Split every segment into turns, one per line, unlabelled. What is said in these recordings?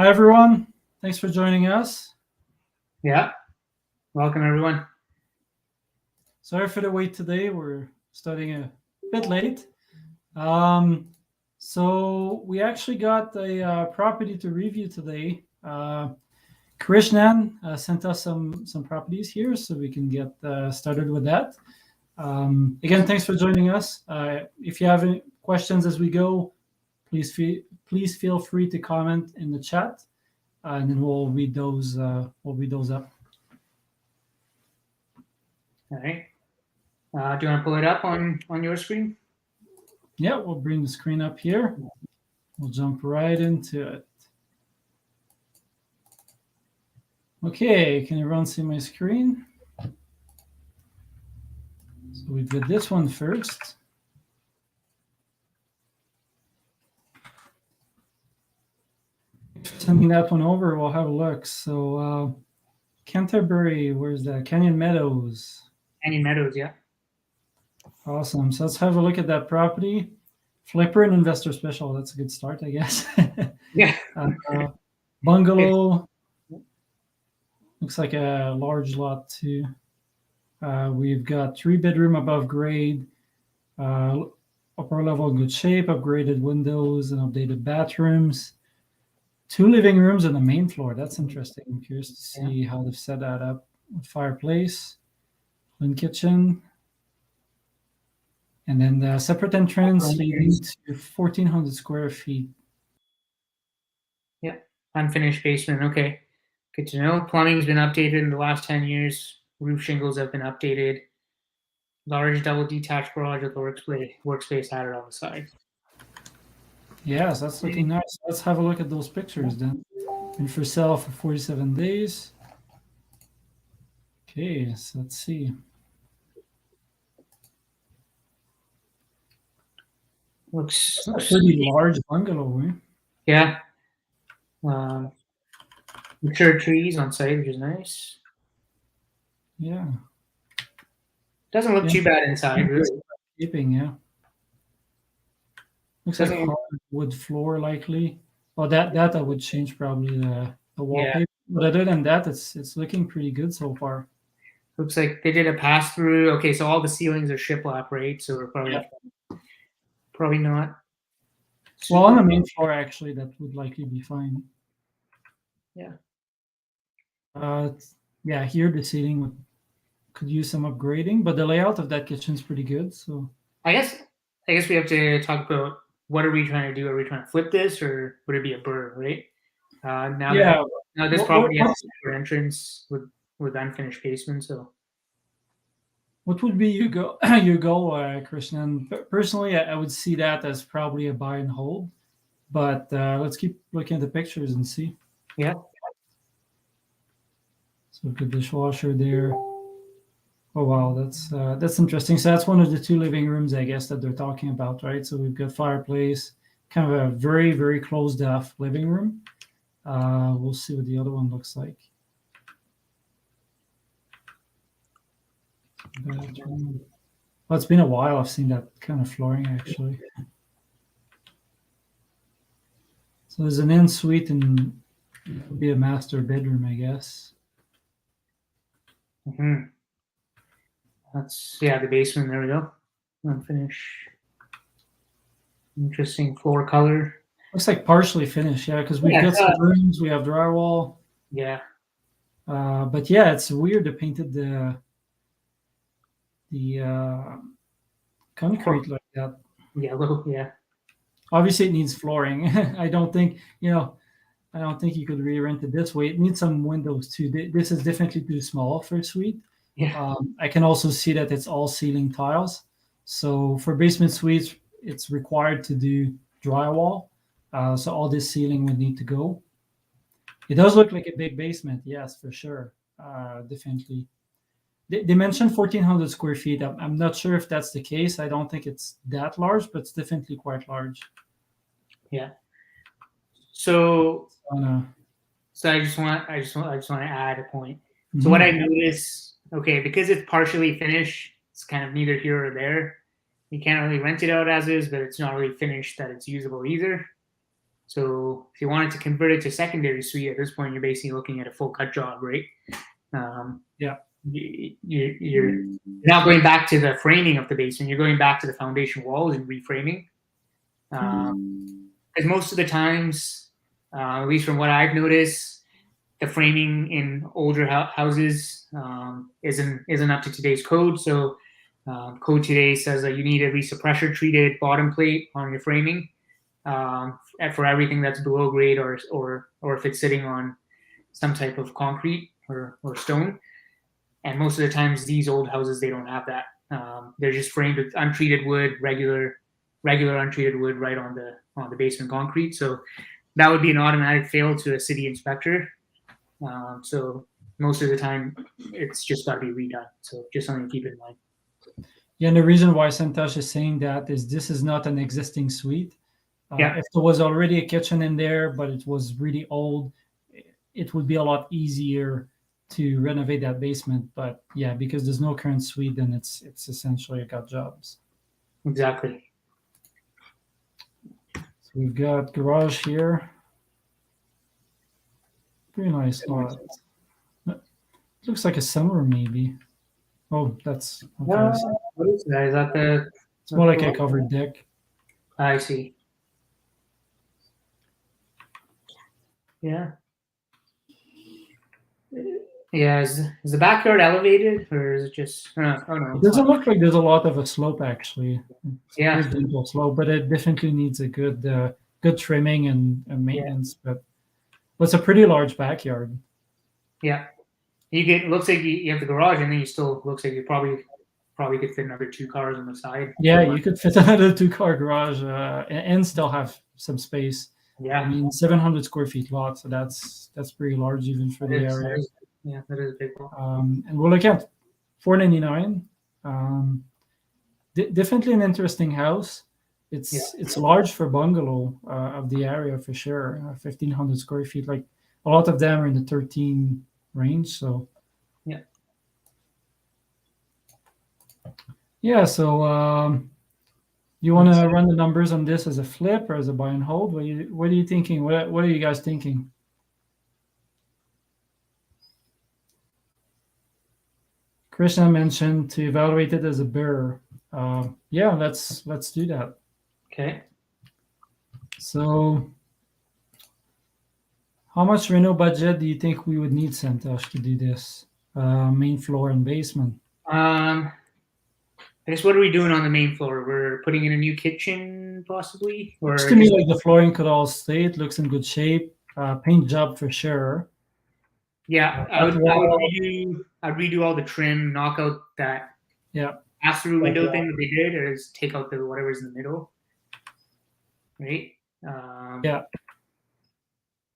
Hi, everyone. Thanks for joining us.
Yeah. Welcome, everyone.
Sorry for the wait today. We're starting a bit late. Um, so we actually got a property to review today. Krishnan sent us some properties here, so we can get started with that. Again, thanks for joining us. If you have any questions as we go, please feel free to comment in the chat, and then we'll read those. We'll read those up.
All right. Do you want to pull it up on your screen?
Yeah, we'll bring the screen up here. We'll jump right into it. Okay, can everyone see my screen? So we've got this one first. Sending that one over, we'll have a look. So Canterbury, where's that? Canyon Meadows.
Canyon Meadows, yeah.
Awesome. So let's have a look at that property. Flipper and investor special. That's a good start, I guess.
Yeah.
Bungalow. Looks like a large lot too. We've got 3-bedroom above grade, upper level in good shape, upgraded windows and updated bathrooms. 2 living rooms on the main floor. That's interesting. I'm curious to see how they've set that up. Fireplace, clean kitchen, and then the separate entrance leading to 1,400 square feet.
Yeah. Unfinished basement. Okay. Good to know. Plumbing's been updated in the last 10 years. Roof shingles have been updated. Large double detached garage with workspace added on the side.
Yes, that's looking nice. Let's have a look at those pictures then. And for sale for 47 days. Okay, so let's see.
Looks
a pretty large bungalow, eh?
Yeah. Mature trees on site, which is nice.
Yeah.
Doesn't look too bad inside, really.
Keeping, yeah. Looks like hardwood floor likely. Oh, that I would change probably the wallpaper. Yeah. But other than that, it's looking pretty good so far.
Looks like they did a pass through. Okay, so all the ceilings are shiplap, right? So we're probably not.
Well, on the main floor, actually, that would likely be fine.
Yeah.
Yeah, here the ceiling could use some upgrading, but the layout of that kitchen is pretty good. So
I guess we have to talk about what are we trying to do? Are we trying to flip this, or would it be a burr, right? Now this property has a separate entrance with unfinished basement. So,
what would be your goal, Christian? Personally, I would see that as probably a buy and hold. But let's keep looking at the pictures and see.
Yeah.
So the dishwasher there. Oh wow, that's interesting. So that's one of the 2 living rooms, I guess, that they're talking about, right? So we've got fireplace, kind of a very, very closed off living room. We'll see what the other one looks like. Well, it's been a while. I've seen that kind of flooring actually. So there's an en-suite and it'll be a master bedroom, I guess.
Mm-hmm. That's the basement. There we go. Unfinished. Interesting floor color.
Looks like partially finished, yeah, because we've got some rooms, we have drywall.
Yeah.
But yeah, it's weird they painted the concrete like that.
Yellow, yeah.
Obviously, it needs flooring. I don't think you could re-rent it this way. It needs some windows too. This is definitely too small for a suite.
Yeah.
I can also see that it's all ceiling tiles. So for basement suites, it's required to do drywall. So all this ceiling would need to go. It does look like a big basement, yes, for sure. Definitely. They mentioned 1,400 square feet. I'm not sure if that's the case. I don't think it's that large, but it's definitely quite large.
Yeah. So I just want to add a point. Mm-hmm. So what I noticed, because it's partially finished, it's kind of neither here or there. You can't really rent it out as is, but it's not really finished that it's usable either. So if you wanted to convert it to secondary suite, at this point, you're basically looking at a full cut job, right?
Yeah.
You're not going back to the framing of the basement. You're going back to the foundation walls and reframing. Because most of the times, at least from what I've noticed, the framing in older houses isn't up to today's code. So code today says that you need at least a pressure treated bottom plate on your framing for everything that's below grade or if it's sitting on some type of concrete or stone. And most of the times, these old houses, they don't have that. They're just framed with untreated wood, regular untreated wood right on the basement concrete. So that would be an automatic fail to a city inspector. So most of the time, it's just got to be redone. So just something to keep in mind.
Yeah, and the reason why Santosh is saying that is this is not an existing suite.
Yeah.
If there was already a kitchen in there, but it was really old, it would be a lot easier to renovate that basement. But yeah, because there's no current suite, then it's essentially a gut jobs.
Exactly.
So we've got garage here. Pretty nice lot. Looks like a summer maybe. Oh, that's okay.
What is that? Is that the?
It's more like a covered deck.
I see. Yeah. Yeah, is the backyard elevated or is it just? Oh no,
it doesn't look like there's a lot of a slope actually. It's
yeah,
a gentle slope, but it definitely needs a good trimming and maintenance. Yeah. But it's a pretty large backyard.
Yeah, looks like you have the garage, and then you still looks like you probably could fit another 2 cars on the side.
Yeah, you could fit another 2-car garage and still have some space.
Yeah,
I mean 700 square feet lot, so that's pretty large even for the area.
Yeah, that is a big one.
And we'll look at 499. Definitely an interesting house. It's large for bungalow of the area for sure. 1,500 square feet. Like a lot of them are in the 13 range. So yeah. So you want to run the numbers on this as a flip or as a buy and hold? What are you thinking? What are you guys thinking? Krishna mentioned to evaluate it as a BRRRR. Yeah, let's do that.
Okay.
So, how much reno budget do you think we would need, Santosh, to do this? Main floor and basement.
I guess what are we doing on the main floor? We're putting in a new kitchen, possibly. Or
looks to me like the flooring could all stay. It looks in good shape. Paint job for sure.
Yeah, I'd redo all the trim, knock out that pass-through window thing that they did, or just take out the whatever's in the middle. Right?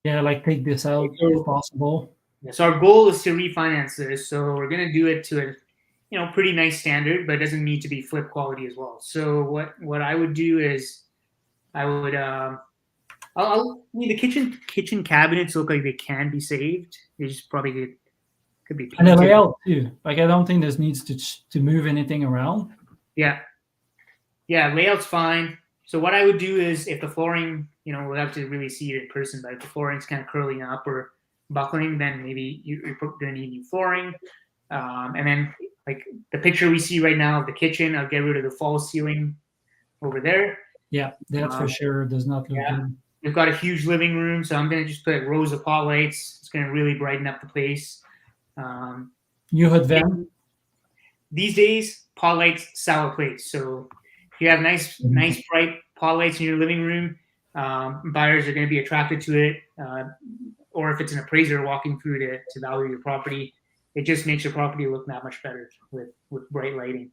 Yeah, like take this out if possible.
Yeah, so our goal is to refinance this. So we're gonna do it to a pretty nice standard, but it doesn't need to be flip quality as well. So what I would do is I would the kitchen cabinets look like they can be saved. They just probably could be painted.
And the layout too. Like I don't think this needs to move anything around.
Yeah, layout's fine. So what I would do is if the flooring, we'll have to really see it in person, but if the flooring's kind of curling up or buckling, then maybe you're going to need new flooring. And then like the picture we see right now of the kitchen, I'll get rid of the false ceiling over there.
Yeah, that for sure does not look good.
We've got a huge living room, so I'm going to just put rows of pot lights. It's going to really brighten up the place.
You had them?
These days, pot lights sell a place. So if you have nice bright pot lights in your living room, buyers are going to be attracted to it. Or if it's an appraiser walking through to value your property, it just makes your property look that much better with bright lighting.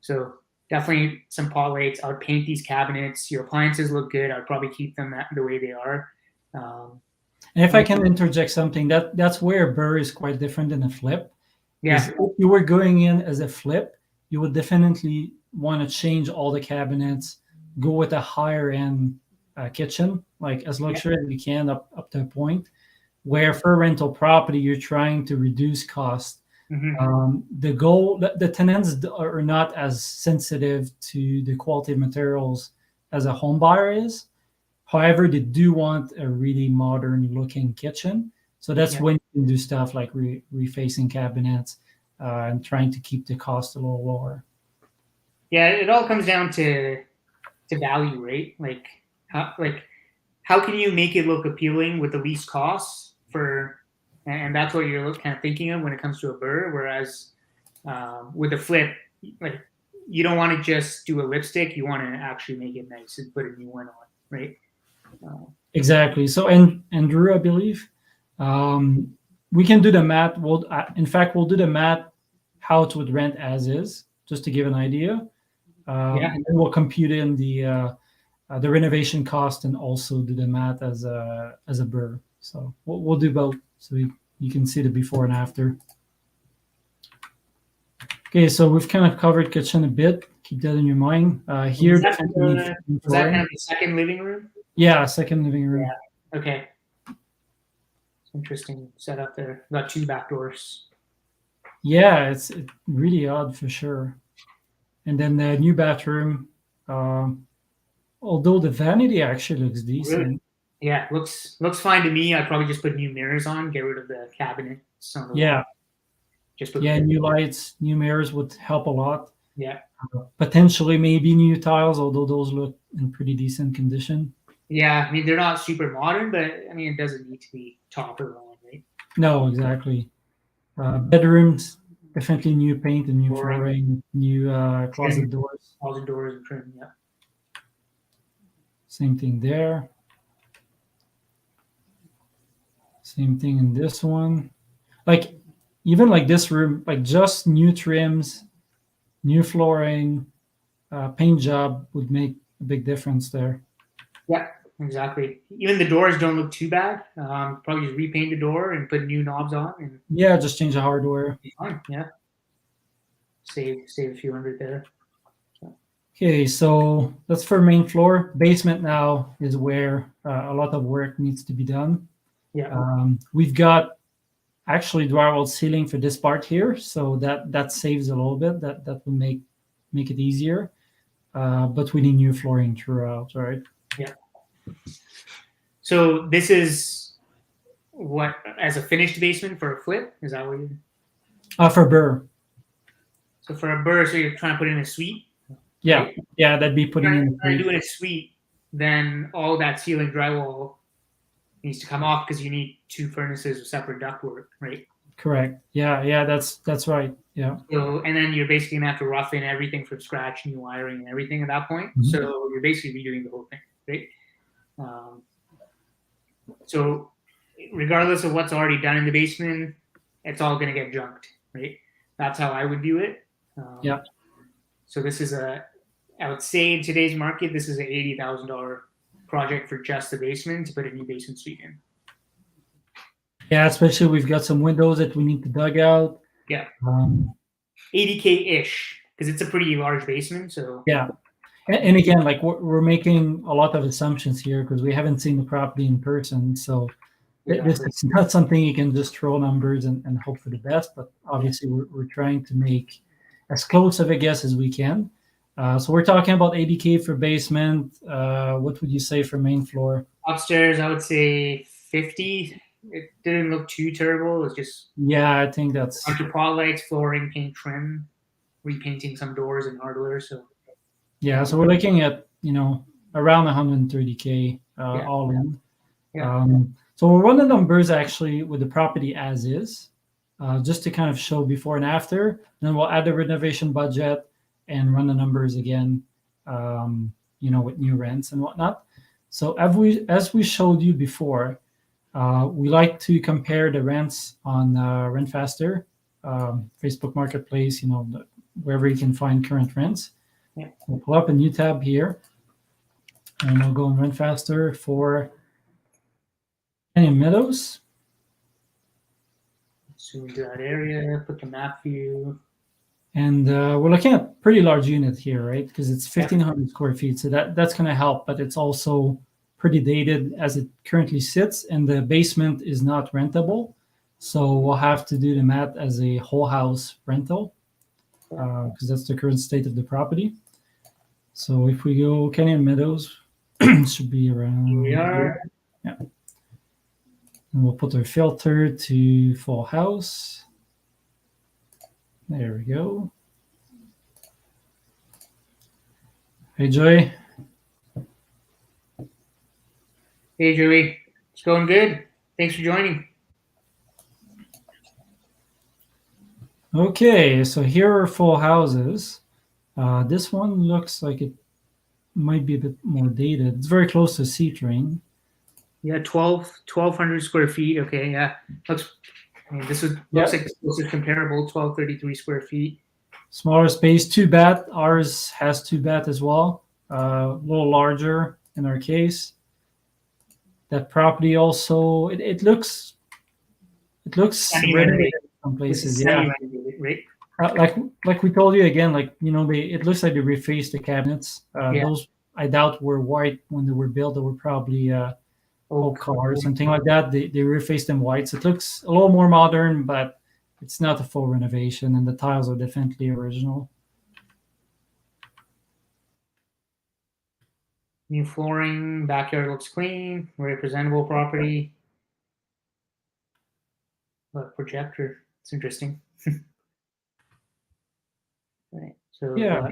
So definitely some pot lights. I would paint these cabinets. Your appliances look good. I'd probably keep them the way they are.
And if I can interject something, that's where BRRRR is quite different than a flip.
Yeah.
If you were going in as a flip, you would definitely want to change all the cabinets, go with a higher end kitchen, like as luxury as you can up to a point. Where for rental property, you're trying to reduce cost. Mm-hmm. The tenants are not as sensitive to the quality of materials as a home buyer is. However, they do want a really modern looking kitchen. So that's when you can do stuff like refacing cabinets and trying to keep the cost a little lower.
Yeah, it all comes down to value, right? Like how can you make it look appealing with the least costs and that's what you're kind of thinking of when it comes to a burr. Whereas with a flip, like you don't want to just do a lipstick; you want to actually make it nice and put a new one on, right?
Exactly. So, and Drew, I believe we can do the math. In fact, we'll do the math how it would rent as is, just to give an idea. And then we'll compute in the renovation cost and also do the math as a burr. So we'll do both, so you can see the before and after. Okay, so we've kind of covered kitchen a bit. Keep that in your mind. Here,
was that kind of the second living room?
Yeah, second living room.
Yeah. Okay. Interesting setup there. Got 2 back doors.
Yeah, it's really odd for sure. And then the new bathroom, although the vanity actually looks decent.
Really? Yeah, looks fine to me. I'd probably just put new mirrors on, get rid of the cabinets on the wall. Just put
new lights, new mirrors would help a lot.
Yeah.
Potentially maybe new tiles, although those look in pretty decent condition.
Yeah, I mean they're not super modern, but I mean it doesn't need to be top or wrong, right?
No, exactly. Bedrooms, definitely new paint and new flooring, new closet doors.
Closet doors and trim, yeah.
Same thing there. Same thing in this one. Like even like this room, like just new trims, new flooring, paint job would make a big difference there.
Yeah, exactly. Even the doors don't look too bad. Probably just repaint the door and put new knobs on. And
yeah, just change the hardware.
Yeah. Save a few hundred there.
Okay, so that's for main floor. Basement now is where a lot of work needs to be done.
Yeah.
We've got actually drywall ceiling for this part here, so that saves a little bit. That will make it easier. But we need new flooring throughout, right?
Yeah. So this is what, as a finished basement for a flip? Is that what you?
For burr.
So for a burr, so you're trying to put in a suite.
Yeah, right? Yeah, that'd be putting in.
If you're doing a suite, then all that ceiling drywall needs to come off because you need 2 furnaces with separate ductwork, right?
Correct. Yeah, that's right. Yeah.
So and then you're basically gonna have to rough in everything from scratch, new wiring and everything at that point. Mm-hmm. So you're basically redoing the whole thing, right? So regardless of what's already done in the basement, it's all gonna get junked, right? That's how I would view it.
Yeah.
So this is I would say in today's market, this is an $80,000 project for just the basement to put a new basement suite in.
Yeah, especially we've got some windows that we need to dug out.
Yeah. 80K-ish, because it's a pretty large basement. So
yeah. And again, like we're making a lot of assumptions here because we haven't seen the property in person. So this is not something you can just throw numbers and hope for the best. But obviously, we're trying to make as close of a guess as we can. So we're talking about 80K for basement. What would you say for main floor?
Upstairs, I would say 50. It didn't look too terrible. It was just
I think that's
a bunch of pot lights, flooring, paint, trim, repainting some doors and hardware. So
so we're looking at around 130K all in.
Yeah.
So we'll run the numbers actually with the property as is, just to kind of show before and after. Then we'll add the renovation budget and run the numbers again, with new rents and whatnot. So as we showed you before, we like to compare the rents on Rent Faster, Facebook Marketplace, wherever you can find current rents.
Yeah.
We'll pull up a new tab here, and we'll go on Rent Faster for Canyon Meadows.
Zoom to that area, put the map view.
And we're looking at a pretty large unit here, right? Because it's 1,500 square feet. So that's going to help, but it's also pretty dated as it currently sits, and the basement is not rentable. So we'll have to do the math as a whole house rental because that's the current state of the property. So if we go Canyon Meadows, Should be around.
Here we are.
Here. Yeah. And we'll put our filter to full house. There we go. Hey, Joy.
Hey, Joey. It's going good. Thanks for joining.
Okay, so here are full houses. This one looks like it might be a bit more dated. It's very close to C train.
Yeah, 1,200 square feet. Okay, yeah. Looks like this is comparable, 1,233 square feet.
Smaller space, 2-bath. Ours has 2-bath as well. A little larger in our case. That property also, it looks renovated in some places. Yeah,
right?
Like we told you again, like it looks like they refaced the cabinets.
Yeah.
Those I doubt were white when they were built. They were probably oak color or something like that. They refaced them white, so it looks a little more modern, but it's not a full renovation, and the tiles are definitely original.
New flooring, backyard looks clean, very presentable property. But projector, it's interesting. Right. So
yeah,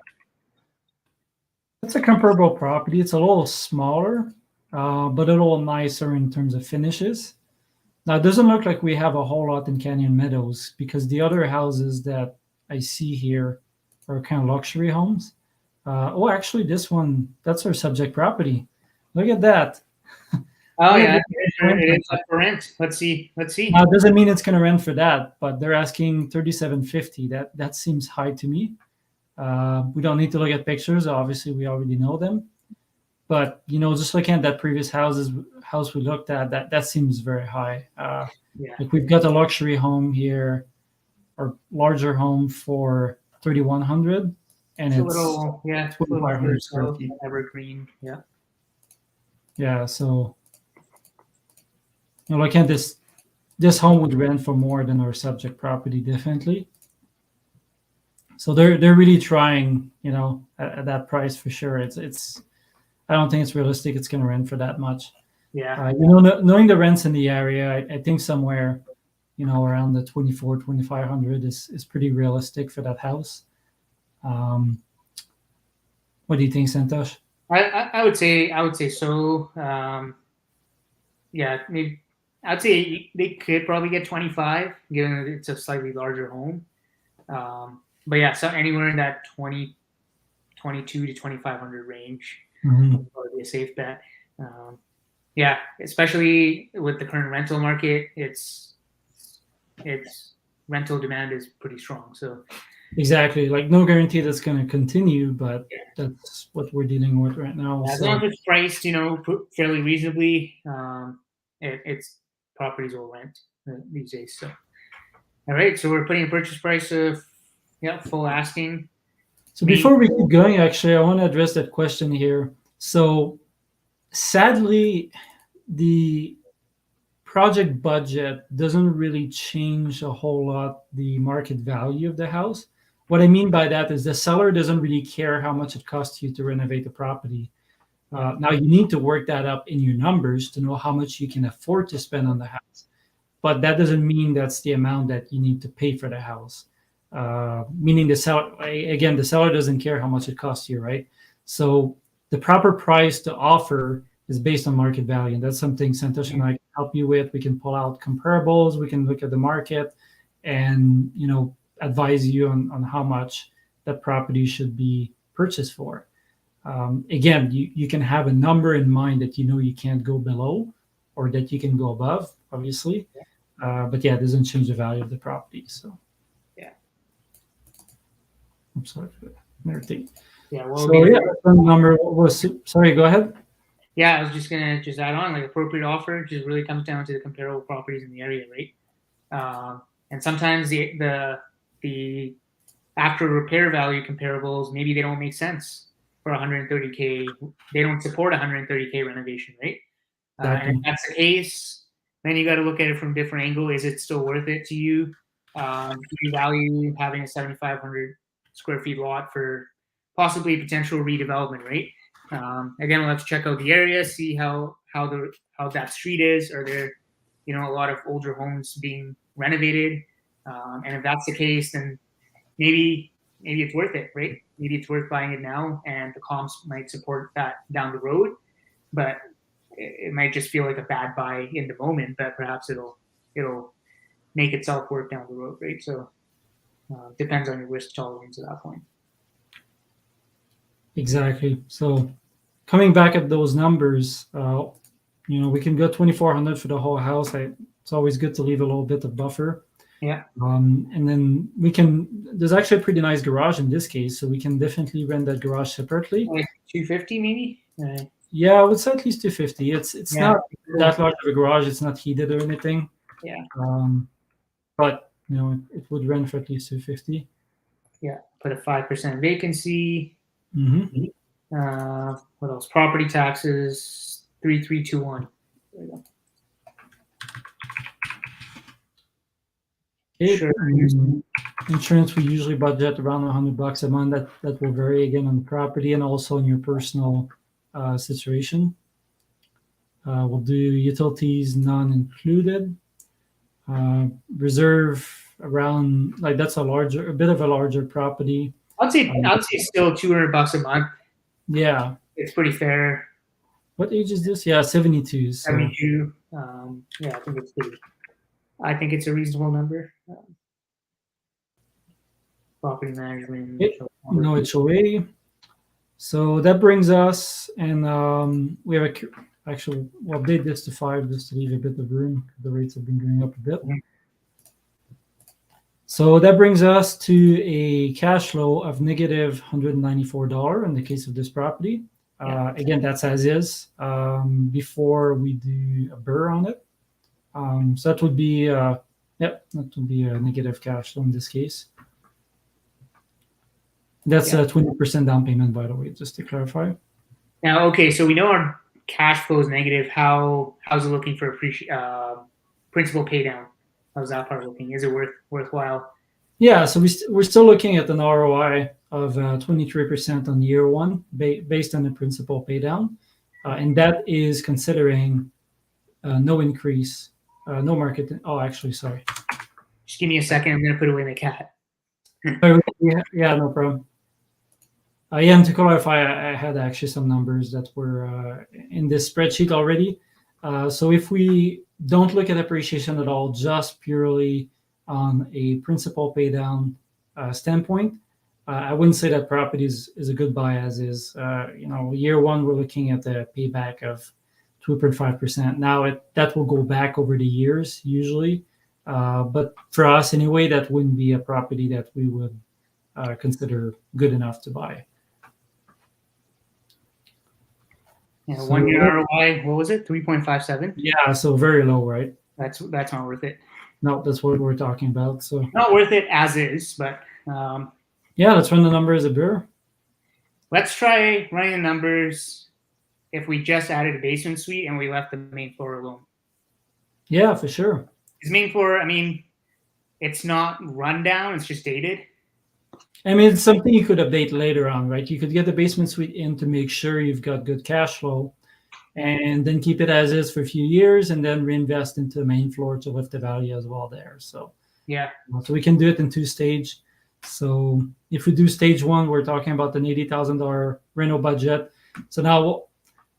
it's a comparable property. It's a little smaller, but a little nicer in terms of finishes. Now, it doesn't look like we have a whole lot in Canyon Meadows because the other houses that I see here are kind of luxury homes. Actually, this one, that's our subject property. Look at that.
Oh, yeah, it is up for rent. Let's see.
Now, it doesn't mean it's going to rent for that, but they're asking $3,750. That seems high to me. We don't need to look at pictures. Obviously, we already know them. But just looking at that previous house we looked at, that seems very high. Like we've got a luxury home here, or larger home for 3,100, and it's a little 2,500 square feet.
Evergreen, yeah.
Yeah, so looking at this home would rent for more than our subject property, definitely. So they're really trying, at that price for sure. It's I don't think it's realistic. It's going to rent for that much.
Yeah.
Knowing the rents in the area, I think somewhere, around the 2,500 is pretty realistic for that house. What do you think, Santosh?
I would say so. Yeah, maybe I'd say they could probably get 25, given that it's a slightly larger home. But yeah, so anywhere in that 22 to 2,500 range. Would probably be a safe bet. Yeah, especially with the current rental market, its rental demand is pretty strong. So
exactly, like no guarantee that's going to continue, but that's what we're dealing with right now.
As long as it's priced, fairly reasonably, it's properties will rent these days. So, all right, so we're putting a purchase price of full asking.
So before we keep going, actually, I want to address that question here. So sadly, the project budget doesn't really change a whole lot the market value of the house. What I mean by that is the seller doesn't really care how much it costs you to renovate the property. Now, you need to work that up in your numbers to know how much you can afford to spend on the house. But that doesn't mean that's the amount that you need to pay for the house. Meaning the seller doesn't care how much it costs you, right? So the proper price to offer is based on market value, and that's something Santosh and I can help you with. We can pull out comparables, we can look at the market, and advise you on how much that property should be purchased for. Again, you can have a number in mind that you can't go below, or that you can go above, obviously. But it doesn't change the value of the property. So. I'm sorry for everything.
Yeah.
Well, number was. Sorry, go ahead.
Yeah, I was just gonna add on, like, appropriate offer just really comes down to the comparable properties in the area, right? And sometimes the after repair value comparables, maybe they don't make sense for 130K. They don't support 130K renovation, right? And if that's the case, then you got to look at it from a different angle. Is it still worth it to you? Do you value having a 7,500 square feet lot for possibly potential redevelopment, right? Again, we'll have to check out the area, see how that street is. Are there, a lot of older homes being renovated? And if that's the case, then maybe it's worth it, right? Maybe it's worth buying it now, and the comps might support that down the road. But it might just feel like a bad buy in the moment, but perhaps it'll make itself work down the road, right? So depends on your risk tolerance at that point.
Exactly. So coming back at those numbers, we can go 2,400 for the whole house. It's always good to leave a little bit of buffer.
Yeah.
And then there's actually a pretty nice garage in this case, so we can definitely rent that garage separately.
Like 250 maybe?
Yeah, I would say at least 250. It's not that large of a garage. It's not heated or anything.
Yeah.
But it would rent for at least 250.
Yeah. Put a 5% vacancy.
Mm-hmm.
What else? Property taxes 3321. There you go.
Sure. Insurance, we usually budget around $100 a month. That will vary again on the property and also in your personal situation. We'll do utilities non-included. Reserve around that's a bit of a larger property.
I'd say still $200 a month.
Yeah,
it's pretty fair.
What age is this? Yeah, 72. So.
72. Yeah, I think it's a reasonable number. Property management.
No HOA. So that brings us, and we have we'll update this to 5 just to leave a bit of room. The rates have been going up a bit. Mm-hmm. So that brings us to a cash flow of negative $194 in the case of this property. Again, that's as is before we do a BRRRR on it. So that would be a negative cash flow in this case. That's a 20% down payment, by the way, just to clarify.
Now, okay, so we know our cash flow is negative. How's it looking for principal pay down? How's that part looking? Is it worthwhile?
Yeah, so we're still looking at an ROI of 23% on year one based on the principal pay down. And that is considering no increase, no market. Oh, actually, sorry.
Just give me a second. I'm going to put away my cat.
Yeah, no problem. And to clarify, I had actually some numbers that were in this spreadsheet already. So if we don't look at appreciation at all, just purely on a principal pay down standpoint, I wouldn't say that property is a good buy as is. Year one, we're looking at a payback of 2.5%. Now that will go back over the years usually. But for us anyway, that wouldn't be a property that we would consider good enough to buy.
Yeah, 1 year ROI, what was it? 3.57?
Yeah, so very low, right?
That's not worth it.
No, that's what we're talking about. So
not worth it as is, but
yeah, let's run the numbers a BRRRR.
Let's try running the numbers if we just added a basement suite and we left the main floor alone.
Yeah, for sure.
His main floor, it's not run down, it's just dated.
It's something you could update later on, right? You could get the basement suite in to make sure you've got good cash flow and then keep it as is for a few years and then reinvest into the main floor to lift the value as well there. So
yeah.
So we can do it in 2 stages. So if we do stage 1, we're talking about an $80,000 rental budget. So now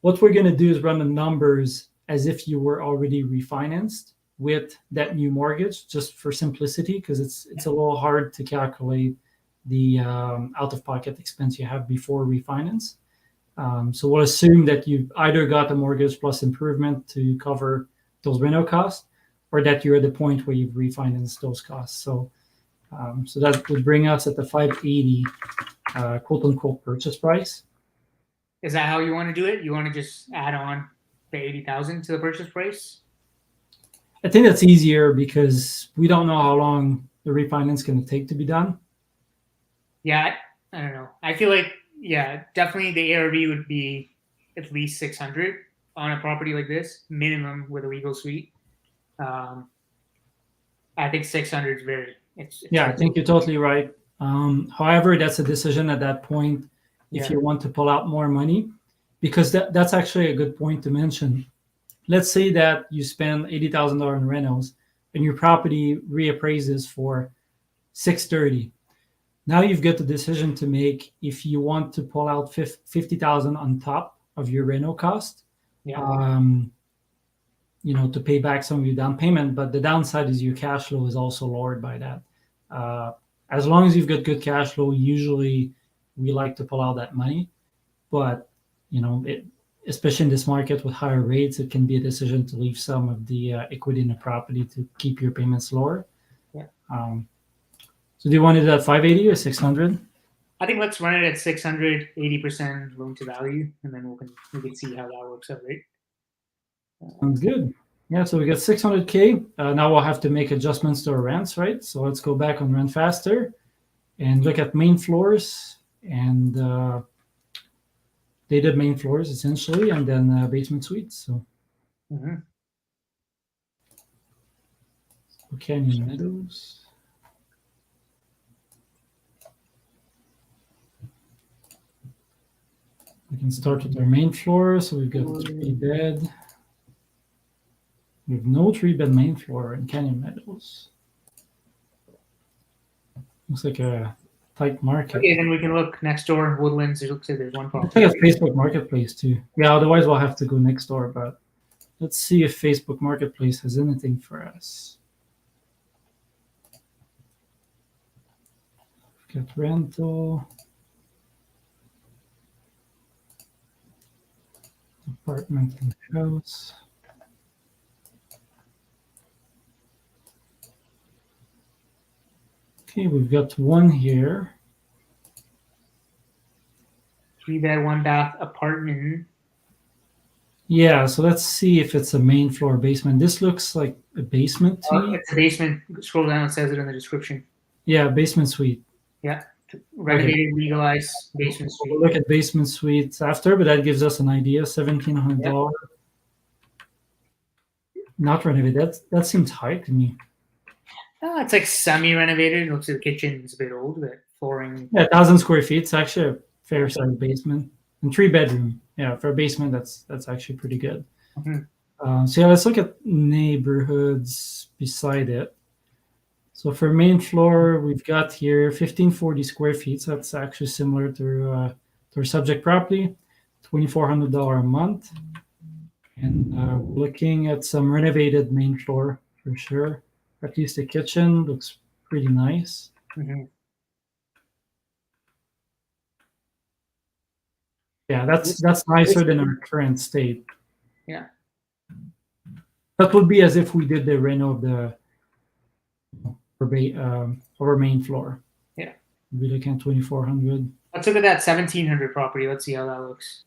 what we're going to do is run the numbers as if you were already refinanced with that new mortgage, just for simplicity, because it's a little hard to calculate the out-of-pocket expense you have before refinance. So we'll assume that you've either got a mortgage plus improvement to cover those rental costs, or that you're at the point where you've refinanced those costs. So that would bring us at the 580 quote unquote purchase price.
Is that how you want to do it? You want to just add on the 80,000 to the purchase price?
I think that's easier because we don't know how long the refinance is going to take to be done.
Yeah, I don't know. I feel like, yeah, definitely the ARV would be at least 600 on a property like this, minimum with a legal suite. I think 600 is very.
I think you're totally right. However, that's a decision at that point if you want to pull out more money. because that's actually a good point to mention. Let's say that you spend $80,000 in renos and your property reappraises for 630. Now you've got the decision to make if you want to pull out 50,000 on top of your reno cost.
Yeah.
To pay back some of your down payment, but the downside is your cash flow is also lowered by that. As long as you've got good cash flow, usually we like to pull out that money, but especially in this market with higher rates, it can be a decision to leave some of the equity in the property to keep your payments lower.
Yeah.
So do you want it at 580 or 600?
I think let's run it at 600, 80% loan to value, and then we can see how that works out, right?
Sounds good. Yeah, so we got 600K. Now we'll have to make adjustments to our rents, right? So let's go back on Rent Faster and look at main floors and they did main floors essentially, and then basement suites. So Canyon Meadows. We can start with our main floor. So we've got 3-bed. We have no 3-bed main floor in Canyon Meadows. Looks like a tight market.
Okay, then we can look next door. Woodlands. It looks like there's one property.
Let's check Facebook Marketplace too. Yeah, otherwise we'll have to go next door. But let's see if Facebook Marketplace has anything for us. We've got rental. Apartment and house. Okay, we've got one here.
3-bed, 1-bath apartment.
Yeah, so let's see if it's a main floor basement. This looks like a basement to me.
It's a basement. Scroll down, it says it in the description.
Yeah, basement suite.
Yeah, renovated, legalized basement suite.
We'll look at basement suites after, but that gives us an idea. $1,700. Yeah. Not renovated. That seems high to me.
It's like semi-renovated. It looks like the kitchen is a bit old, but flooring.
Yeah, 1,000 square feet. It's actually a fair sized basement and 3-bedroom. Yeah, for a basement, that's actually pretty good. So yeah, let's look at neighborhoods beside it. So for main floor, we've got here 1,540 square feet. So that's actually similar to our subject property, $2,400 a month. And looking at some renovated main floor for sure. At least the kitchen looks pretty nice. Yeah, that's nicer than our current state.
Yeah.
That would be as if we did the reno of our main floor.
Yeah.
We're looking at 2,400.
Let's look at that 1,700 property. Let's see how that looks.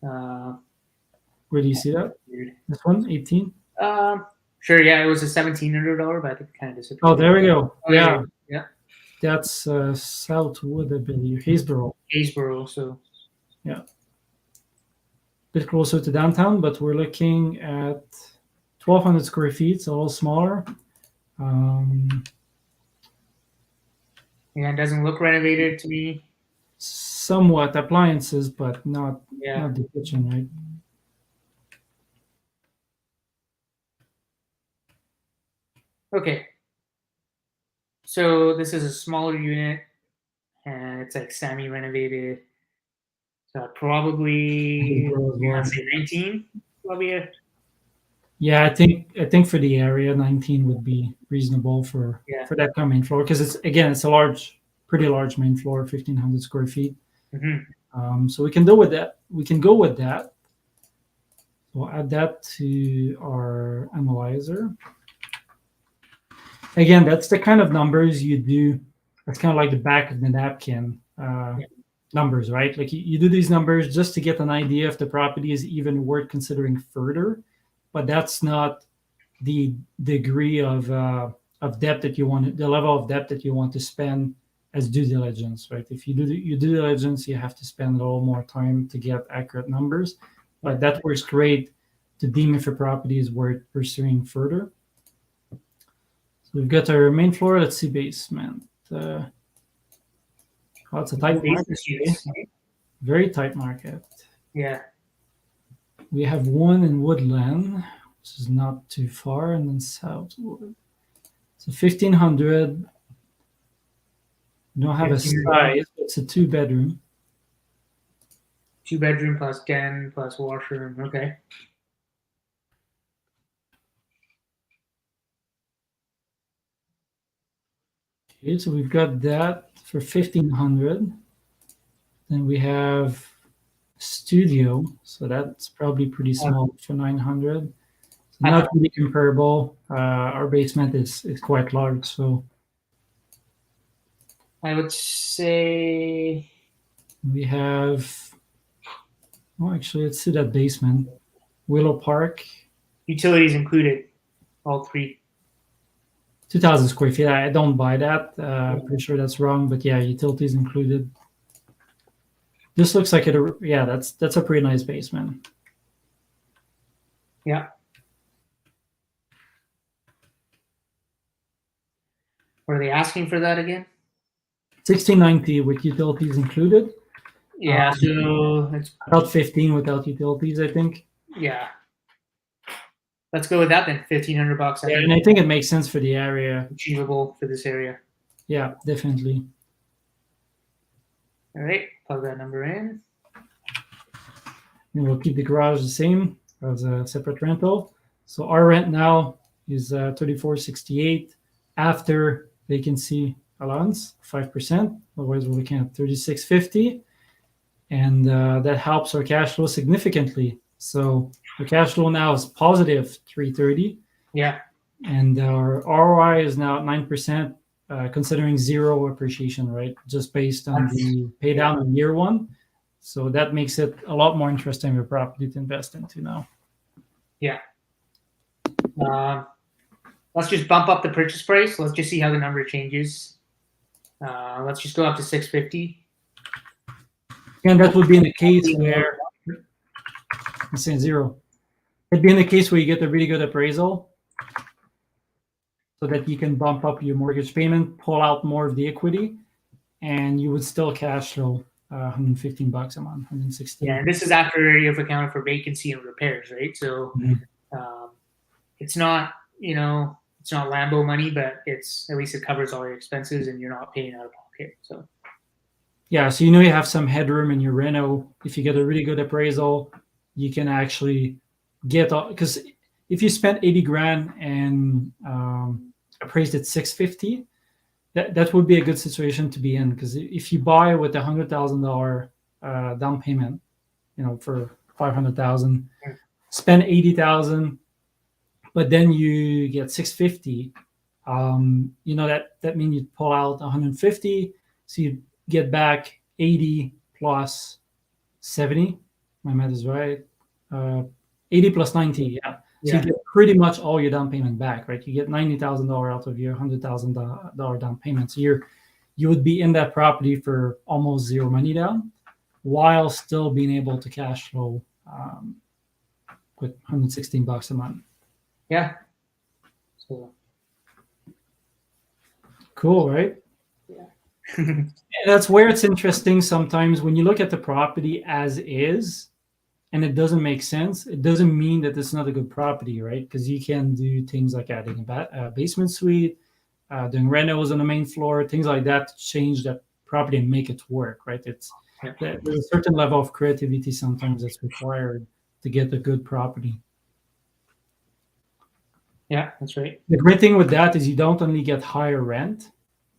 Where do you see that?
Weird.
This one, 18?
Sure, yeah, it was a $1,700, but I think it kind of disappeared.
Oh, there we go.
Oh,
yeah.
Yeah.
That's Southwood, I believe. Haysboro.
So.
Yeah. A bit closer to downtown, but we're looking at 1,200 square feet, so a little smaller.
Yeah, it doesn't look renovated to me.
Somewhat appliances, but not the kitchen, right?
Okay. So this is a smaller unit, and it's like semi-renovated. So probably 19, probably.
Yeah, I think for the area, 19 would be reasonable for that kind of main floor, because it's a pretty large main floor, 1,500 square feet. So we can go with that. We'll add that to our analyzer. Again, that's the kind of numbers you do. That's kind of like the back of the napkin numbers, right? Like you do these numbers just to get an idea if the property is even worth considering further. But that's not the degree of debt that you want, the level of debt that you want to spend as due diligence, right? If you do your due diligence, you have to spend a little more time to get accurate numbers. But that works great to deem if a property is worth pursuing further. So we've got our main floor. Let's see basement. It's a tight market. Very tight market.
Yeah.
We have one in Woodland, which is not too far, and then Southwood. So 1,500. We don't have a size. It's a 2-bedroom.
2-bedroom plus den plus washroom. Okay.
Okay, so we've got that for 1,500. Then we have studio, so that's probably pretty small for 900. So not really comparable. Our basement is quite large, so
I would say
we have. Oh, actually, let's see that basement. Willow Park.
Utilities included, all three.
2,000 square feet. I don't buy that. Pretty sure that's wrong, but yeah, utilities included. This looks like it. Yeah, that's a pretty nice basement.
Yeah. What are they asking for that again?
1,690 with utilities included.
Yeah, so it's
about 15 without utilities, I think.
Yeah. Let's go with that then. $1,500.
Yeah, and I think it makes sense for the area.
Achievable for this area.
Yeah, definitely.
All right, plug that number in.
And we'll keep the garage the same as a separate rental. So our rent now is $34.68 after vacancy allowance, 5%. Otherwise, we're looking at $36.50, and that helps our cash flow significantly. So our cash flow now is positive $330.
Yeah.
And our ROI is now at 9%, considering zero appreciation, right? Just based on the pay down in year one. So that makes it a lot more interesting of a property to invest into now.
Yeah. Let's just bump up the purchase price. Let's just see how the number changes. Let's just go up to $650.
And that would be in the case where I'm saying zero. It'd be in the case where you get a really good appraisal, so that you can bump up your mortgage payment, pull out more of the equity, and you would still cash flow $115 a month, 116.
Yeah, and this is after you've accounted for vacancy and repairs, right? So it's not, it's not Lambo money, but it's at least it covers all your expenses and you're not paying out of pocket. So
yeah, so you have some headroom in your reno. If you get a really good appraisal, you can actually get, because if you spent 80 grand and appraised at 650, that would be a good situation to be in, because if you buy with $100,000 down payment, for 500,000, spend 80,000, but then you get 650, that means you pull out 150, so you get back 80 plus 70. My math is right. 80 plus 90, yeah. So you get pretty much all your down payment back, right? You get $90,000 out of your $100,000 down payment. So you would be in that property for almost zero money down, while still being able to cash flow with $116 a month.
Yeah. So
cool, right?
Yeah.
And that's where it's interesting sometimes when you look at the property as is, and it doesn't make sense, it doesn't mean that it's not a good property, right? Because you can do things like adding a basement suite, doing renos on the main floor, things like that to change that property and make it work, right? There's a certain level of creativity sometimes that's required to get a good property.
Yeah, that's right.
The great thing with that is you don't only get higher rent,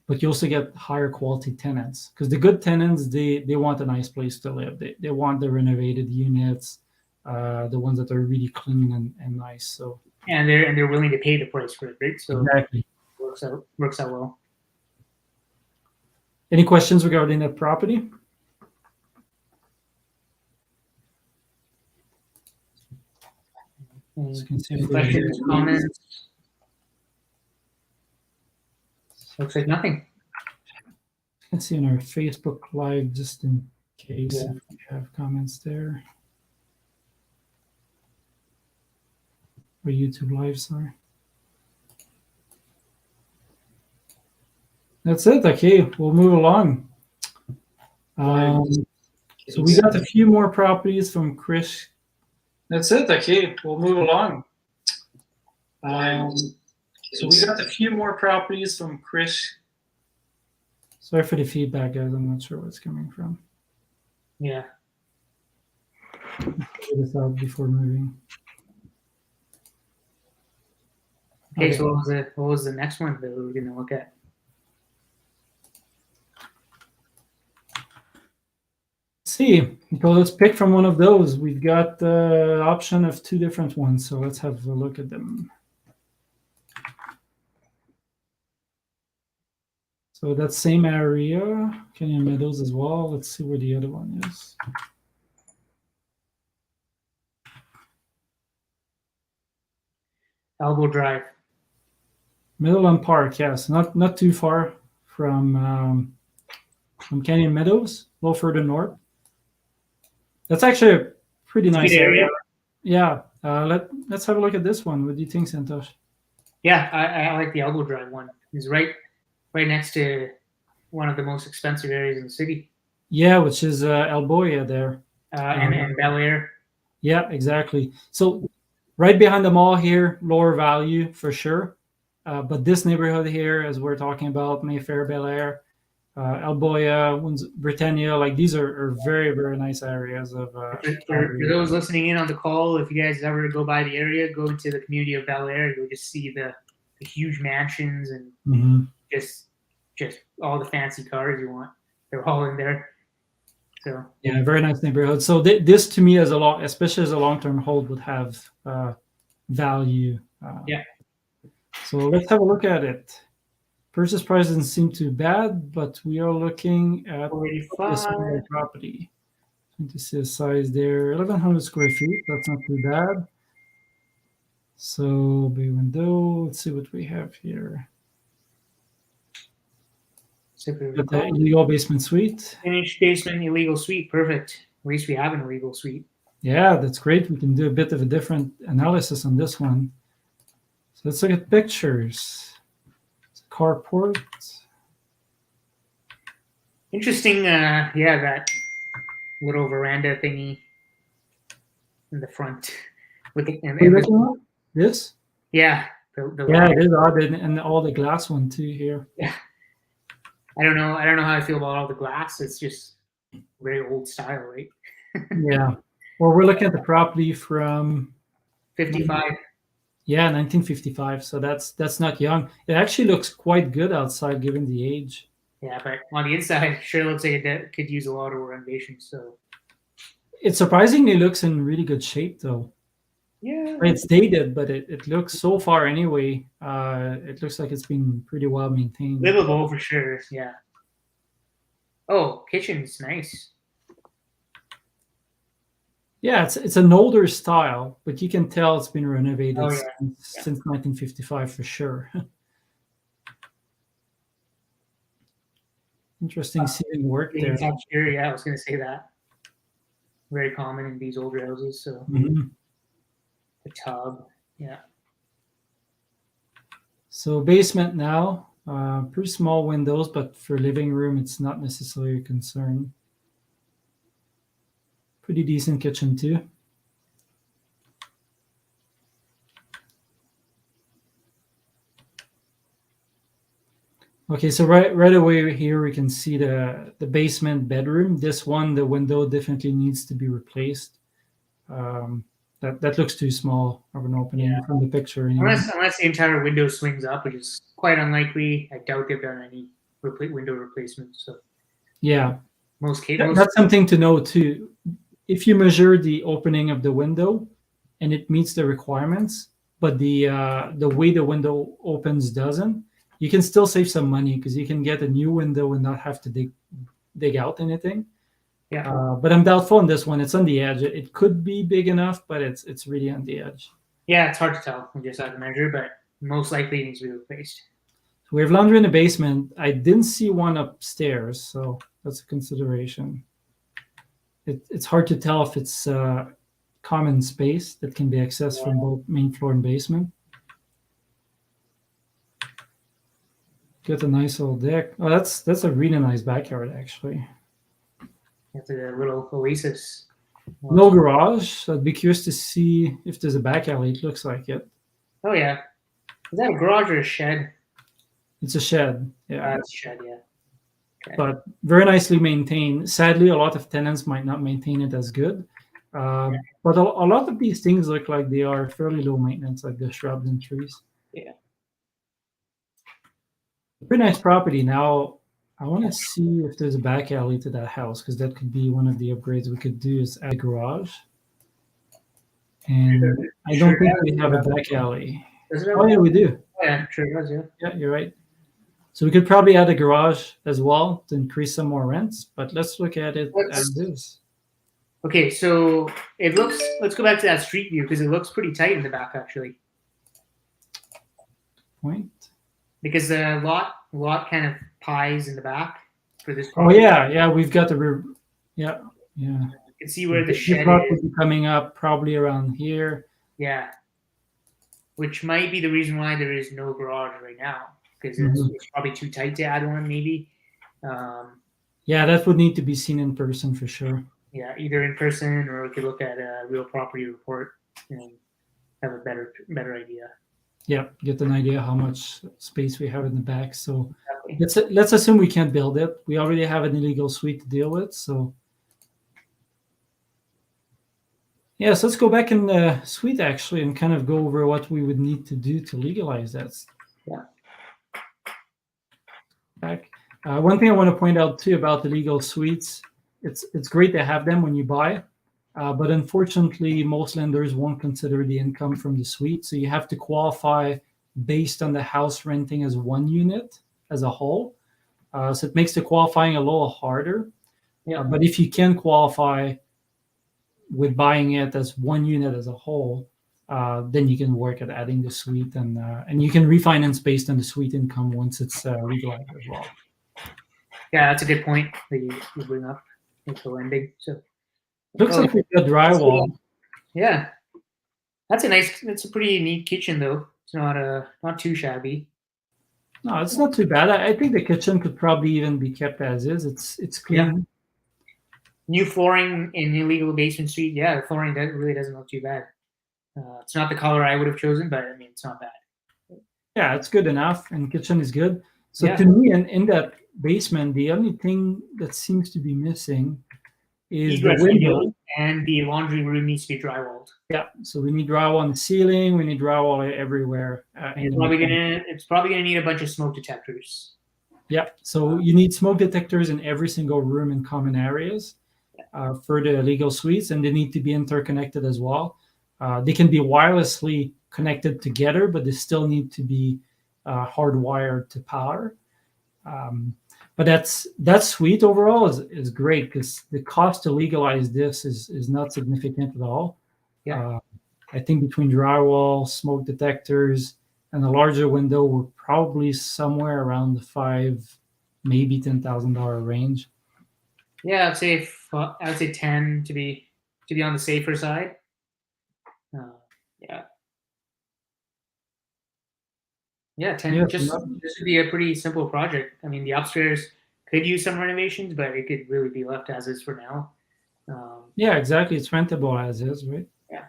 but you also get higher quality tenants, because the good tenants, they want a nice place to live. They want the renovated units, the ones that are really clean and nice. So
and they're willing to pay the price for it, right? So
exactly,
works out well.
Any questions regarding that property?
Questions, comments? Looks like nothing.
Let's see on our Facebook Live, just in case if we have comments there. Or YouTube Live, sorry. That's it. Okay, we'll move along. So we got a few more properties from Chris That's it. Okay, we'll move along. So we got a few more properties from Chris. Sorry for the feedback, guys. I'm not sure where it's coming from.
Yeah.
Figure this out before moving.
Okay, so what was the next one that we were going to look at?
Let's see. So let's pick from one of those. We've got the option of two different ones, so let's have a look at them. So that same area, Canyon Meadows as well. Let's see where the other one is.
Elbow Drive.
Middleland Park, yes, not too far from Canyon Meadows, a little further north. That's actually a pretty nice area. Yeah, let's have a look at this one. What do you think, Santosh?
Yeah, I like the Elbow Drive one. It's right next to one of the most expensive areas in the city.
Yeah, which is Alboya there.
And Bel Air.
Yeah, exactly. So right behind the mall here, lower value for sure. But this neighborhood here, as we're talking about, Mayfair, Bel Air, Alboya, Britannia, like these are very, very nice areas of.
For those listening in on the call, if you guys ever go by the area, go into the community of Bel Air, you'll just see the huge mansions and just all the fancy cars you want. They're all in there. So
yeah, very nice neighborhood. So this to me, especially as a long-term hold, would have value.
Yeah.
So let's have a look at it. Purchase price doesn't seem too bad, but we are looking at this property. To see the size there, 1,100 square feet. That's not too bad. So bay window. Let's see what we have here. Got the illegal basement suite.
Finished basement, illegal suite. Perfect. At least we have an illegal suite.
Yeah, that's great. We can do a bit of a different analysis on this one. So let's look at pictures. It's a carport.
Interesting. Yeah, that little veranda thingy in the front. With the,
this?
Yeah.
Yeah, it is odd, and all the glass one too here.
Yeah. I don't know how I feel about all the glass. It's just very old style, right?
Yeah. Well, we're looking at the property from
55.
Yeah, 1955. So that's not young. It actually looks quite good outside, given the age.
Yeah, but on the inside, sure looks like it could use a lot of renovation. So
it surprisingly looks in really good shape, though.
Yeah,
it's dated, but it looks so far anyway. It looks like it's been pretty well maintained.
Livable for sure. Yeah. Oh, kitchen's nice.
Yeah, it's an older style, but you can tell it's been renovated since 1955 for sure. Interesting seeing work there.
Texture, yeah, I was going to say that. Very common in these older houses. So the tub, yeah.
So basement now, pretty small windows, but for living room, it's not necessarily a concern. Pretty decent kitchen too. Okay, so right away here we can see the basement bedroom. This one, the window definitely needs to be replaced. That looks too small of an opening from the picture. Anyway.
Unless the entire window swings up, which is quite unlikely. I doubt they've done any window replacements. So
yeah,
most cases.
That's something to know too. If you measure the opening of the window and it meets the requirements, but the way the window opens doesn't, you can still save some money because you can get a new window and not have to dig out anything.
Yeah.
But I'm doubtful on this one. It's on the edge. It could be big enough, but it's really on the edge.
Yeah, it's hard to tell. We just have to measure, but most likely it needs to be replaced.
So we have laundry in the basement. I didn't see one upstairs, so that's a consideration. It's hard to tell if it's common space that can be accessed from both main floor and basement. Got a nice old deck. Oh, that's a really nice backyard, actually.
It's a little oasis.
No garage. I'd be curious to see if there's a back alley. It looks like it.
Oh yeah, is that a garage or a shed?
It's a shed. Yeah,
It's a shed. Yeah. Okay.
But very nicely maintained. Sadly, a lot of tenants might not maintain it as good. But a lot of these things look like they are fairly low maintenance, like the shrubs and trees.
Yeah.
Pretty nice property. Now, I want to see if there's a back alley to that house because that could be one of the upgrades we could do is add a garage. And I don't think we have a back alley. Oh yeah, we do.
Yeah, sure does. Yeah.
Yeah, you're right. So we could probably add a garage as well to increase some more rents. But let's look at it as is.
Okay, so it looks. Let's go back to that street view because it looks pretty tight in the back actually.
Point.
Because the lot kind of pies in the back for this.
Property. Oh yeah, we've got the yeah.
You can see where the shed
is coming up, probably around here.
Yeah, which might be the reason why there is no garage right now because it's probably too tight to add one, maybe.
Yeah, that would need to be seen in person for sure.
Yeah, either in person or we could look at a real property report and have a better idea.
Yeah, get an idea how much space we have in the back. So let's assume we can't build it. We already have an illegal suite to deal with. So yeah, so let's go back in the suite actually and kind of go over what we would need to do to legalize that.
Yeah.
Back. One thing I want to point out too about the legal suites, it's great to have them when you buy. But unfortunately, most lenders won't consider the income from the suite. So you have to qualify based on the house renting as one unit as a whole. So it makes the qualifying a little harder.
Yeah.
But if you can qualify with buying it as one unit as a whole, then you can work at adding the suite and you can refinance based on the suite income once it's legalized as well.
Yeah, that's a good point that you bring up with the lending. So.
Looks like we've got drywall.
Yeah, that's a pretty neat kitchen though. It's not too shabby.
No, it's not too bad. I think the kitchen could probably even be kept as is. It's clean.
Yeah. New flooring in illegal basement suite. Yeah, the flooring really doesn't look too bad. It's not the color I would have chosen, but I mean it's not bad.
Yeah, it's good enough, and kitchen is good. So to me, in that basement, the only thing that seems to be missing is the window,
and the laundry room needs to be drywalled.
Yeah, so we need drywall on the ceiling. We need drywall everywhere.
It's probably gonna need a bunch of smoke detectors.
Yeah, so you need smoke detectors in every single room and common areas for the legal suites, and they need to be interconnected as well. They can be wirelessly connected together, but they still need to be hardwired to power. But that suite overall is great because the cost to legalize this is not significant at all.
Yeah.
I think between drywall, smoke detectors, and a larger window, we're probably somewhere around the $5,000, maybe $10,000 range.
Yeah, I'd say 10 to be on the safer side. Yeah, 10. Yeah, this would be a pretty simple project. I mean, the upstairs could use some renovations, but it could really be left as is for now.
Yeah, exactly. It's rentable as is, right?
Yeah.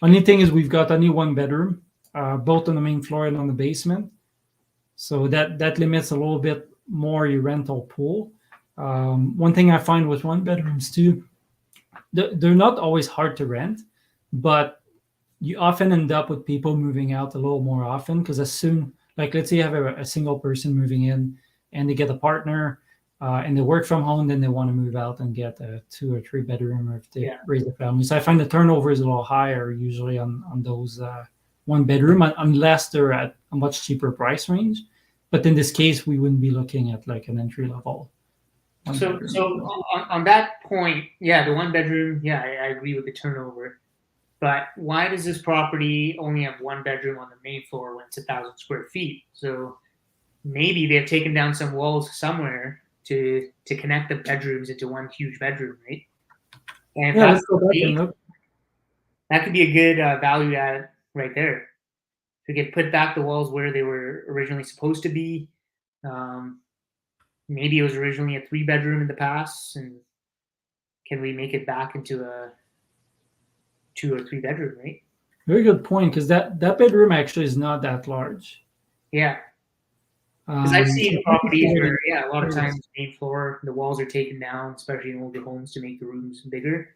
Only thing is we've got only one bedroom, both on the main floor and on the basement. So that limits a little bit more your rental pool. One thing I find with one bedrooms too, they're not always hard to rent, but you often end up with people moving out a little more often because as soon, like let's say you have a single person moving in and they get a partner and they work from home, then they want to move out and get a 2 or 3 bedroom or if they raise a family. So I find the turnover is a little higher usually on those one bedroom unless they're at a much cheaper price range. But in this case, we wouldn't be looking at like an entry level.
So on that point, yeah, the one bedroom, yeah, I agree with the turnover. But why does this property only have one bedroom on the main floor when it's 1,000 square feet? So maybe they've taken down some walls somewhere to connect the bedrooms into one huge bedroom, right? And
let's go back and look.
That could be a good value add right there. To get put back the walls where they were originally supposed to be. Maybe it was originally a 3-bedroom in the past, and can we make it back into a 2 or 3 bedroom, right?
Very good point, because that bedroom actually is not that large.
Yeah. Because I've seen
So
properties where, a lot of times main floor, the walls are taken down, especially in older homes, to make the rooms bigger.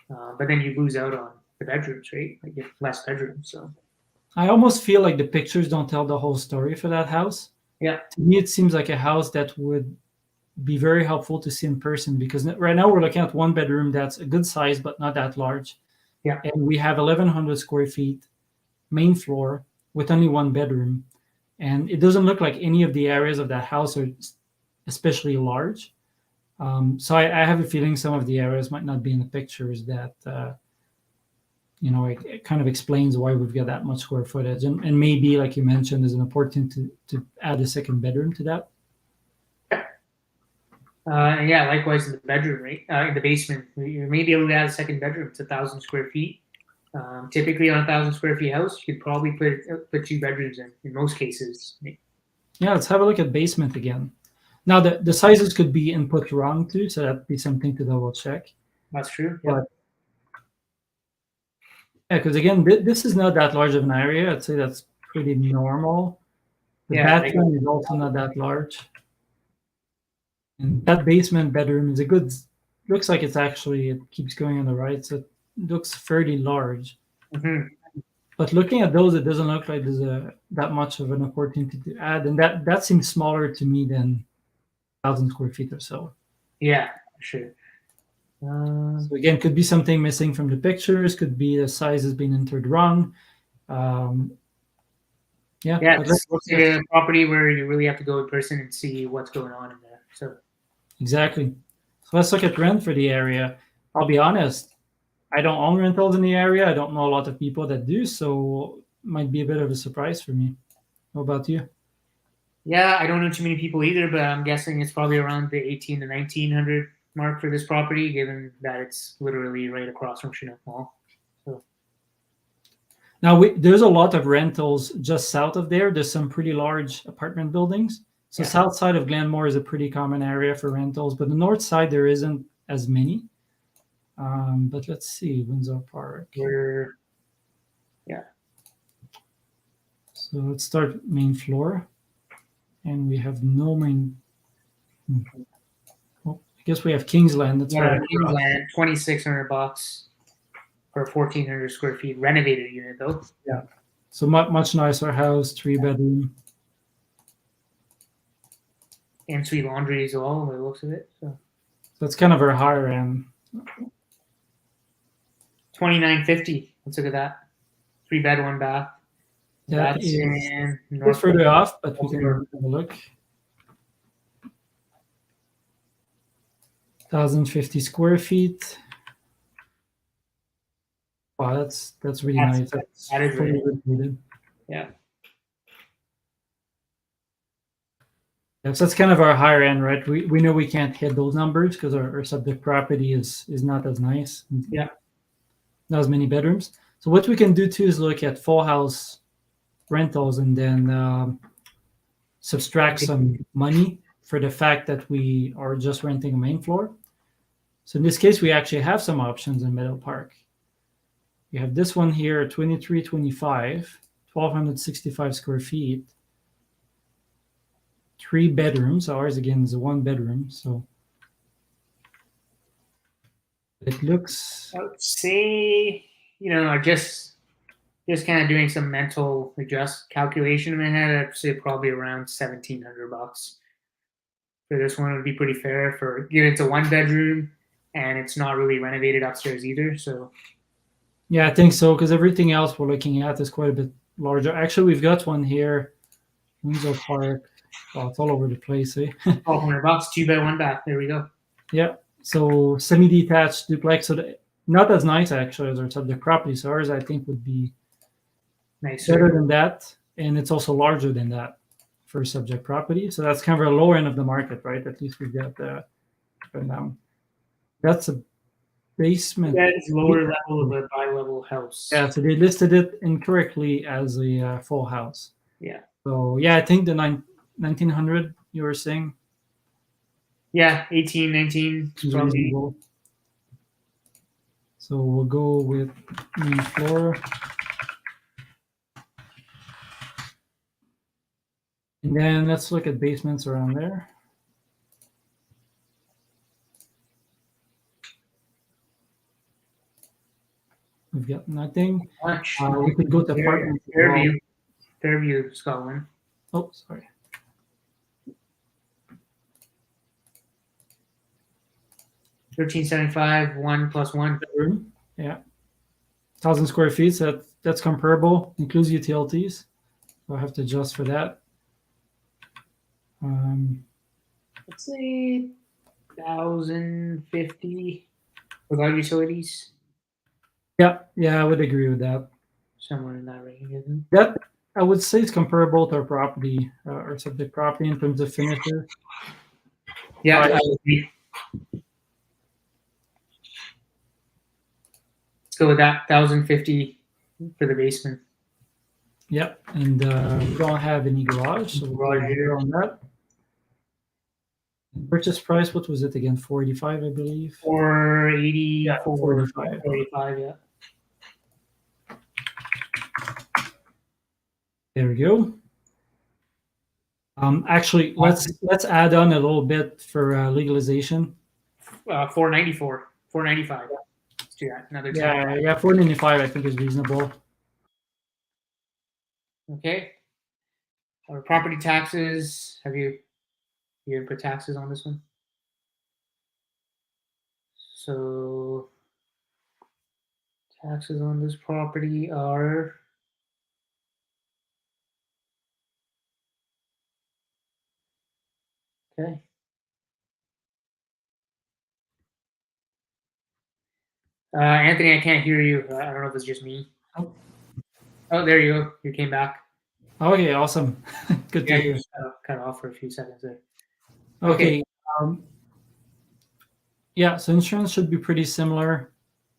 But then you lose out on the bedrooms, right? Like you have less bedrooms. So
I almost feel like the pictures don't tell the whole story for that house.
yeah,
To me, it seems like a house that would be very helpful to see in person, because right now we're looking at one bedroom that's a good size but not that large.
Yeah.
And we have 1,100 square feet main floor with only one bedroom. And it doesn't look like any of the areas of that house are especially large. So I have a feeling some of the areas might not be in the pictures that, it kind of explains why we've got that much square footage. And maybe, like you mentioned, there's an opportunity to add a second bedroom to that.
And yeah, likewise in the bedroom, right? In the basement, you may be able to add a second bedroom. It's 1,000 square feet. Typically, on a 1,000 square feet house, you could probably put 2 bedrooms in most cases.
Yeah, let's have a look at basement again. Now, the sizes could be input wrong too, so that'd be something to double check.
That's true.
But yeah, because again, this is not that large of an area. I'd say that's pretty normal. The bathroom is also not that large. And that basement bedroom is looks like it keeps going on the right, so it looks fairly large.
Mm-hmm.
But looking at those, it doesn't look like there's that much of an opportunity to add. And that seems smaller to me than 1,000 square feet or so.
Yeah, sure.
So again, could be something missing from the pictures, could be the size has been entered wrong.
It's a property where you really have to go in person and see what's going on in there. So
exactly. So let's look at rent for the area. I'll be honest, I don't own rentals in the area. I don't know a lot of people that do, so it might be a bit of a surprise for me. How about you?
Yeah, I don't know too many people either, but I'm guessing it's probably around the 18 to 1900 mark for this property, given that it's literally right across from Chinook Mall. So
now there's a lot of rentals just south of there. There's some pretty large apartment buildings. So south side of Glenmore is a pretty common area for rentals, but the north side there isn't as many. But let's see, Windsor Park. So let's start main floor, and we have no main. I guess we have Kingsland. That's right.
Kingsland, $2,600 for a 1,400 square feet renovated unit, though.
Yeah. So much nicer house, 3-bedroom.
And suite laundry as well, by the looks of it. So
that's kind of our higher end.
$2,950. Let's look at that. 3-bed, 1-bath.
That that's is further off, but we can have a look. 1,050 square feet. Wow, that's really nice.
That is really good. Yeah.
Yeah, so that's kind of our higher end, right? We know we can't hit those numbers because our subject property is not as nice.
Yeah.
Not as many bedrooms. So what we can do too is look at full house rentals and then subtract some money for the fact that we are just renting a main floor. So in this case, we actually have some options in Meadow Park. We have this one here, 2325, 1,265 square feet. 3 bedrooms. Ours again is a 1-bedroom, so it looks.
I would say, just kind of doing some mental calculation in my head. I'd say probably around $1,700 for this one would be pretty fair. For given it's a 1-bedroom and it's not really renovated upstairs either. So
yeah, I think so, because everything else we're looking at is quite a bit larger. Actually, we've got one here, Windsor Park. Oh, it's all over the place, eh?
$1,200, 2-bed, 1-bath. There we go.
Yeah. So semi-detached duplex. So not as nice actually as our subject property. So ours, I think, would be better than that, and it's also larger than that for subject property. So that's kind of a lower end of the market, right? At least we've got that. That's a basement.
That is lower level of a bi-level house.
Yeah. So they listed it incorrectly as a full house.
Yeah.
So yeah, I think the 1900 you were saying.
Yeah, 18, 19 probably.
So we'll go with main floor. And then let's look at basements around there. We've got nothing. We could go to apartments.
Fairview, Scotland.
Oh, sorry.
$1,375, 1 + 1.
Yeah. 1,000 square feet. So that's comparable, includes utilities. So I have to adjust for that.
Let's say 1,050 without utilities.
Yeah, I would agree with that.
Somewhere in that range, isn't it?
That I would say it's comparable to our property, our subject property in terms of finishes.
Yeah, I agree. Let's go with that 1,050 for the basement.
Yep, and we don't have any garage, so we'll go on that. Purchase price, what was it again? 485, I believe.
480.
Yeah, 45.
45, yeah.
There we go. Actually, let's add on a little bit for legalization.
494, 495. Let's do that. Another 10.
Yeah, 495 I think is reasonable.
Okay. Our property taxes. Have you put taxes on this one? So taxes on this property are okay. Anthony, I can't hear you. I don't know if it's just me. Oh, there you go. You came back.
Okay, awesome. Good to hear.
You cut off for a few seconds there.
Okay. Yeah, so insurance should be pretty similar.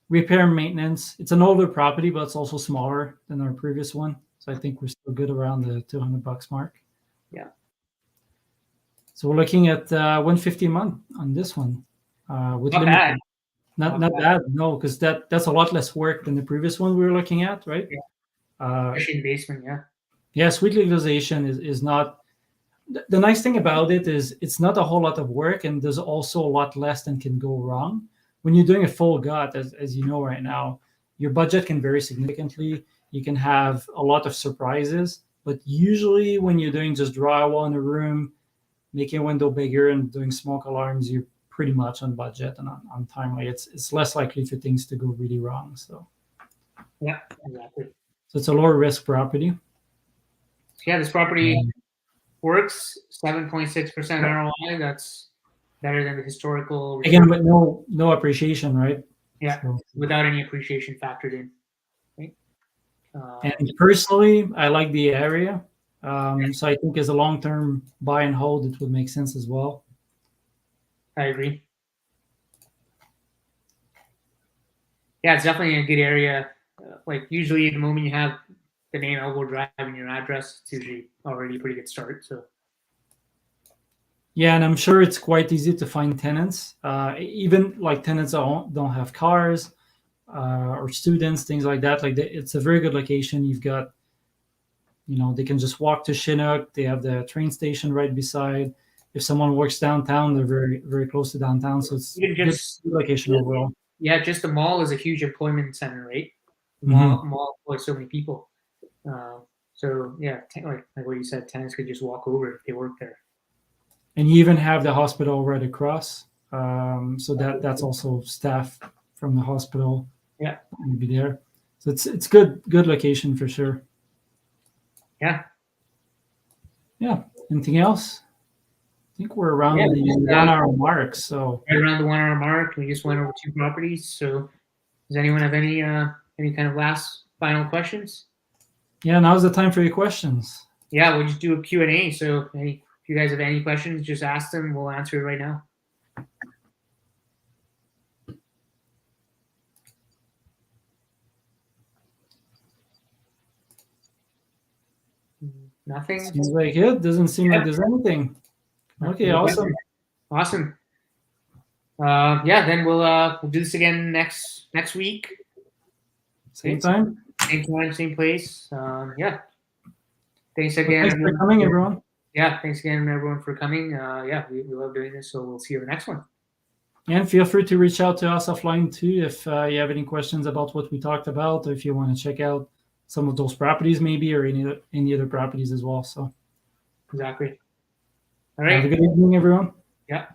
Repair and maintenance. It's an older property, but it's also smaller than our previous one. So I think we're still good around the $200 mark.
Yeah.
So we're looking at 150 a month on this one. With
not bad.
Not bad. No, because that's a lot less work than the previous one we were looking at, right?
Yeah. Especially basement, yeah.
Yeah, suite legalization is not. The nice thing about it is it's not a whole lot of work, and there's also a lot less than can go wrong. When you're doing a full gut, as you know right now, your budget can vary significantly. You can have a lot of surprises, but usually when you're doing just drywall in a room, making a window bigger and doing smoke alarms, you're pretty much on budget and on timely. It's less likely for things to go really wrong. So
yeah, exactly.
So it's a lower risk property.
Yeah, this property works 7.6% ROI. That's better than the historical.
Again, but no appreciation, right?
Yeah, so, without any appreciation factored in. Right?
And personally, I like the area. So I think as a long-term buy and hold, it would make sense as well.
I agree. Yeah, it's definitely a good area. Like usually the moment you have the name Elbow Drive in your address, it's usually already a pretty good start. So.
Yeah, and I'm sure it's quite easy to find tenants. Even like tenants don't have cars or students, things like that. Like it's a very good location. You've got, they can just walk to Chinook. They have the train station right beside. If someone works downtown, they're very, very close to downtown. So it's a good location overall.
Yeah, just the mall is a huge employment center, right? The mall employs so many people. So yeah, like what you said, tenants could just walk over if they work there.
And you even have the hospital right across. So that's also staff from the hospital.
Yeah,
be there. So it's good location for sure.
Yeah.
Yeah. Anything else? I think we're around the 1 hour mark. So
right around the 1 hour mark, we just went over 2 properties. So does anyone have any kind of last final questions?
Yeah, now's the time for your questions.
Yeah, we'll just do a Q&A. So if you guys have any questions, just ask them. We'll answer it right now. Nothing?
Seems like it. Doesn't seem like there's anything. Okay, awesome.
Awesome. Yeah, then we'll do this again next week.
Same time,
same place. Yeah. Thanks again.
Thanks for coming, everyone.
Yeah, thanks again, everyone, for coming. Yeah, we love doing this, so we'll see you in the next one.
And feel free to reach out to us offline too if you have any questions about what we talked about, or if you want to check out some of those properties maybe, or any other properties as well. So
exactly. All right.
Have a good evening, everyone.
Yeah.